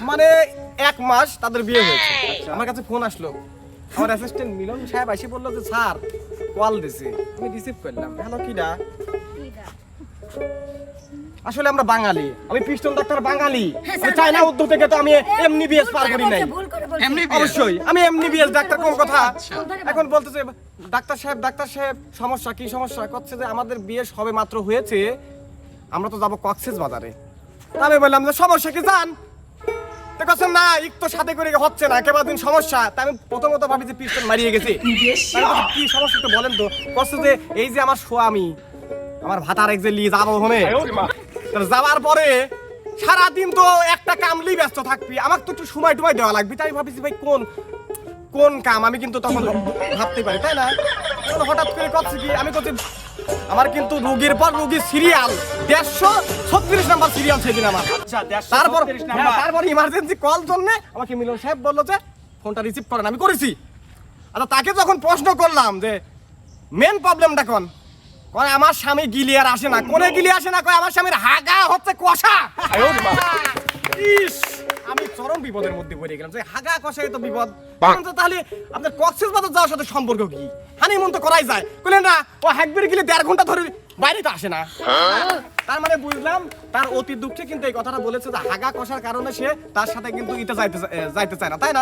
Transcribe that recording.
মানে 1 মাস তাদের বিয়ে হয়েছে। আমার কাছে ফোন আসলো, আমার অ্যাসিস্ট্যান্ট মিলন সাহেব এসে বললো যে স্যার কল দিছে। আমি রিসিভ করলাম। হ্যালো, কিডা? আসলে আমরা বাঙালি, আমি পিস্টন ডাক্তার বাঙালি। আমি চাইনা উদ্যোগ থেকে তো আমি এমনি বিএস পার করি নাই। অবশ্যই আমি এমনি বিএস ডাক্তার, কোন কথা। এখন বলতেছে ডাক্তার সাহেব সমস্যা কি? সমস্যা করছে যে আমাদের বিয়ে সবে মাত্র হয়েছে, আমরা তো যাবো কক্সেস বাজারে। তা আমি বললাম যে সমস্যা কি জান? তো কথা না, একটু সাথে করে হচ্ছে না, কেবল দিন সমস্যা। তা আমি প্রথমত ভাবি যে পিস্টন মারিয়ে গেছে। কি সমস্যা তো বলেন তো? করছে যে এই যে আমার স্বামী, আমার ভাতার এক যে লিয়ে যাবো ওখানে, যাওয়ার পরে সারাদিন তো একটা কামলি ব্যস্ত থাকবি, আমাকে তো একটু সময় টুমাই দেওয়া লাগবে। তাই ভাবিছি ভাই কোন কাম, আমি কিন্তু তখন ভাবতে পারি, তাই না? হঠাৎ করে করছি কি, আমি করছি আমার কিন্তু রোগীর পর রোগী সিরিয়াল 136 নাম্বার সিরিয়াল সেদিন আমার। তারপর ইমার্জেন্সি কল জন্য আমাকে মিলন সাহেব বললো যে ফোনটা রিসিভ করেন। আমি করেছি। আচ্ছা, তাকে যখন প্রশ্ন করলাম যে মেন প্রবলেমটা কোন, কয় আমার স্বামী গিলিয়ার আসে না। কোনে গিলিয়ে আসে না? কয় আমার স্বামীর হাগা হচ্ছে কষা। ইস, আমি চরম বিপদের মধ্যে পড়ে গেলাম যে হাগা কষাই তো বিপদ। তাহলে আপনার কক্সেস বাজার যাওয়ার সাথে সম্পর্ক কি? হানিমুন তো করাই যায়। বললেন না, ও একবার গেলে 1.5 ঘন্টা ধরে বাইরে তো আসে না। তার মানে বুঝলাম তার অতি দুঃখে কিন্তু এই কথাটা বলেছে যে হাগা কষার কারণে সে তার সাথে কিন্তু যাইতে চায় না, তাই না?